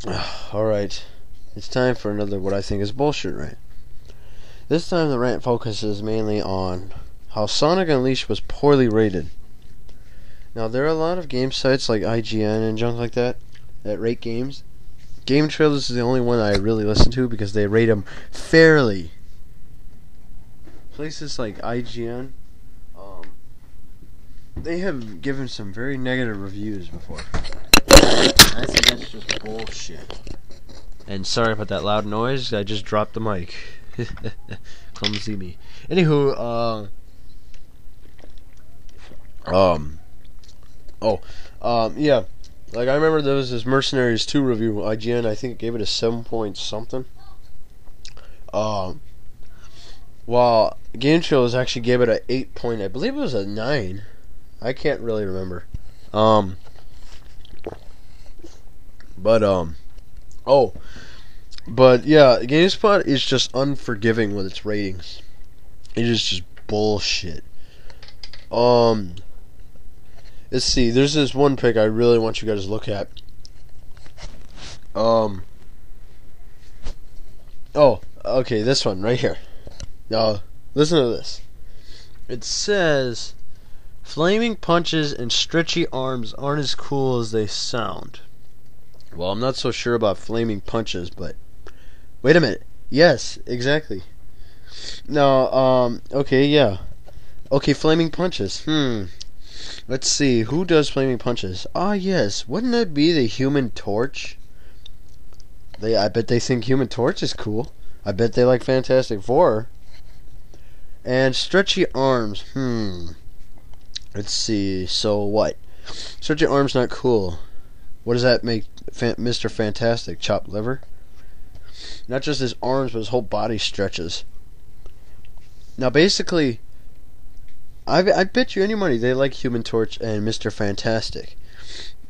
Alright, it's time for another what I think is bullshit rant. This time the rant focuses mainly on how Sonic Unleashed was poorly rated. Now there are a lot of game sites like IGN and junk like that rate games. Game Trailers is the only one I really listen to because they rate them fairly. Places like IGN, they have given some very negative reviews before. I think that's just bullshit. And sorry about that loud noise. I just dropped the mic. Clumsy me. Anywho, yeah. Like I remember there was this Mercenaries 2 review. IGN, I think, gave it a 7 point something. While Game Trailers actually gave it a 8 point. I believe it was a 9. I can't really remember. But yeah, GameSpot is just unforgiving with its ratings. It is just bullshit. Let's see. There's this one pic I really want you guys to look at. Okay, this one right here. Now, listen to this. It says, "Flaming punches and stretchy arms aren't as cool as they sound." Well, I'm not so sure about flaming punches, but wait a minute. Yes, exactly. Now, okay, yeah. Okay, flaming punches. Let's see. Who does flaming punches? Ah, yes. Wouldn't that be the Human Torch? I bet they think Human Torch is cool. I bet they like Fantastic Four. And stretchy arms. Let's see. So what? Stretchy arms not cool. What does that make Mr. Fantastic? Chopped liver? Not just his arms, but his whole body stretches. Now, basically, I bet you any money they like Human Torch and Mr. Fantastic,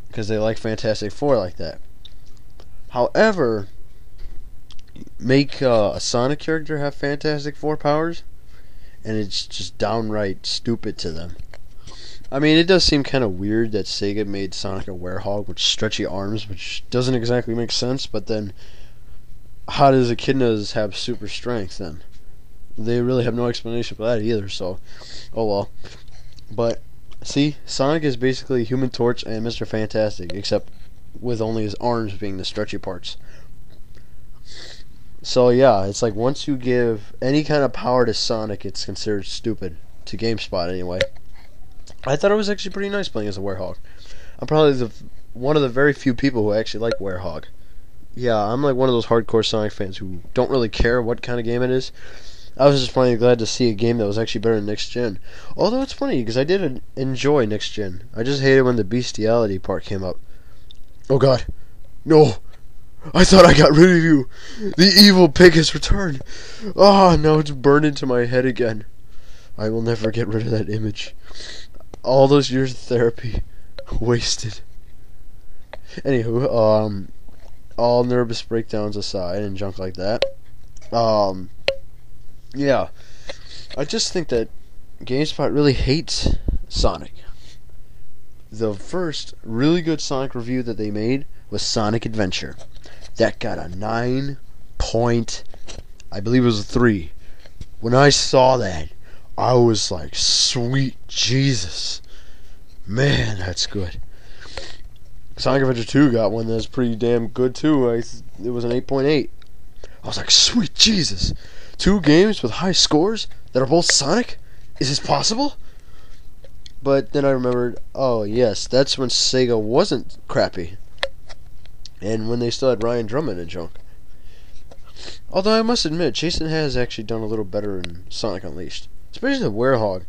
because they like Fantastic Four like that. However, make a Sonic character have Fantastic Four powers, and it's just downright stupid to them. I mean, it does seem kind of weird that Sega made Sonic a werehog with stretchy arms, which doesn't exactly make sense, but then how does echidnas have super strength then? They really have no explanation for that either, so oh well. But see, Sonic is basically Human Torch and Mr. Fantastic, except with only his arms being the stretchy parts. So yeah, it's like once you give any kind of power to Sonic, it's considered stupid, to GameSpot anyway. I thought it was actually pretty nice playing as a werehog. I'm probably one of the very few people who actually like werehog. Yeah, I'm like one of those hardcore Sonic fans who don't really care what kind of game it is. I was just finally glad to see a game that was actually better than Next Gen. Although it's funny, because I did enjoy Next Gen. I just hated when the bestiality part came up. Oh god. No! I thought I got rid of you! The evil pig has returned! Ah, now it's burned into my head again. I will never get rid of that image. All those years of therapy wasted. Anywho, all nervous breakdowns aside and junk like that. Yeah, I just think that GameSpot really hates Sonic. The first really good Sonic review that they made was Sonic Adventure. That got a 9 point, I believe it was a 3. When I saw that, I was like, sweet Jesus. Man, that's good. Sonic Adventure 2 got one that's pretty damn good too. It was an 8.8. I was like, sweet Jesus. 2 games with high scores that are both Sonic? Is this possible? But then I remembered, oh yes, that's when Sega wasn't crappy. And when they still had Ryan Drummond and junk. Although I must admit, Jason has actually done a little better in Sonic Unleashed. Especially the werehog.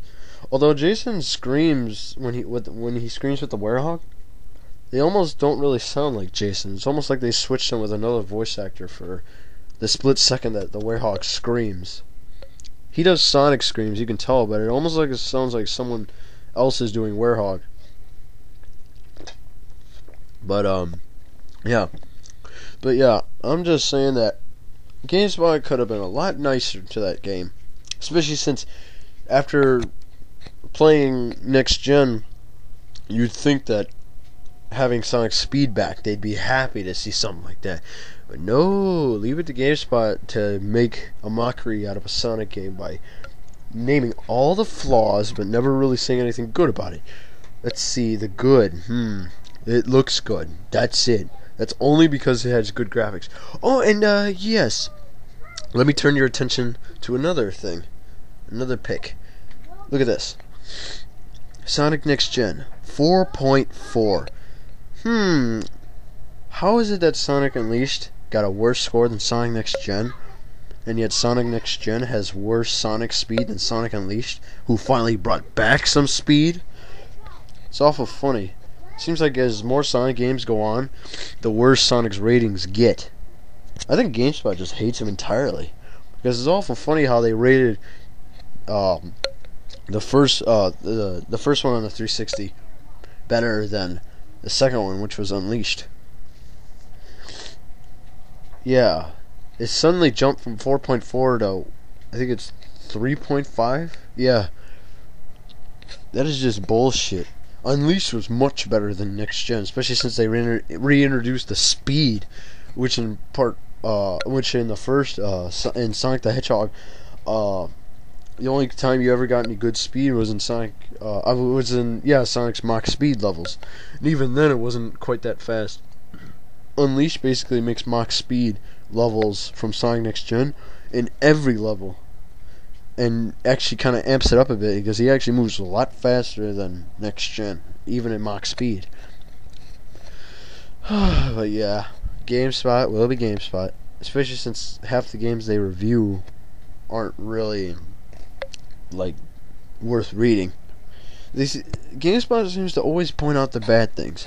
Although Jason screams when he screams with the werehog, they almost don't really sound like Jason. It's almost like they switched him with another voice actor for the split second that the werehog screams. He does Sonic screams, you can tell, but it almost like it sounds like someone else is doing werehog. But yeah. But yeah, I'm just saying that GameSpot could have been a lot nicer to that game. Especially since after playing Next Gen, you'd think that having Sonic Speed back. They'd be happy to see something like that. But no, leave it to GameSpot to make a mockery out of a Sonic game by naming all the flaws but never really saying anything good about it. Let's see, the good. It looks good. That's it. That's only because it has good graphics. Oh, and yes. Let me turn your attention to another thing. Another pick. Look at this. Sonic Next Gen 4.4. How is it that Sonic Unleashed got a worse score than Sonic Next Gen, and yet Sonic Next Gen has worse Sonic speed than Sonic Unleashed, who finally brought back some speed? It's awful funny. Seems like as more Sonic games go on, the worse Sonic's ratings get. I think GameSpot just hates him entirely, because it's awful funny how they rated the first one on the 360 better than the second one, which was Unleashed. Yeah, it suddenly jumped from 4.4 to I think it's 3.5. Yeah, that is just bullshit. Unleashed was much better than Next Gen, especially since they reintroduced the speed, which in the first in Sonic the Hedgehog, the only time you ever got any good speed was in Sonic's Mach speed levels, and even then it wasn't quite that fast. Unleashed basically makes Mach speed levels from Sonic Next Gen in every level, and actually kind of amps it up a bit because he actually moves a lot faster than Next Gen, even at Mach speed. But yeah, GameSpot will be GameSpot, especially since half the games they review aren't really like worth reading. GameSpot seems to always point out the bad things.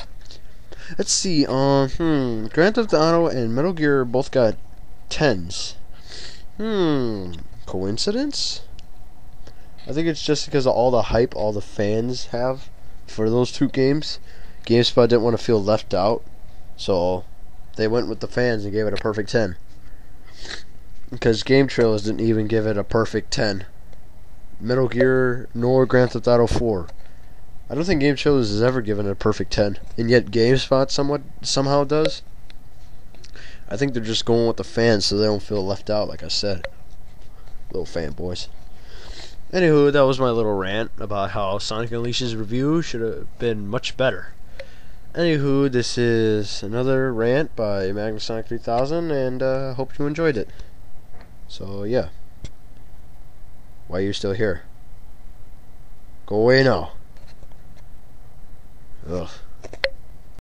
Let's see, Grand Theft Auto and Metal Gear both got 10s. Coincidence? I think it's just because of all the hype all the fans have for those two games. GameSpot didn't want to feel left out, so they went with the fans and gave it a perfect 10. Because Game Trailers didn't even give it a perfect 10. Metal Gear nor Grand Theft Auto 4. I don't think Game Trailers has ever given it a perfect 10, and yet GameSpot somehow does. I think they're just going with the fans so they don't feel left out, like I said. Little fanboys. Anywho, that was my little rant about how Sonic Unleashed's review should have been much better. Anywho, this is another rant by Magnum Sonic 3000, and hope you enjoyed it. So, yeah. Why are you still here? Go away now. Ugh.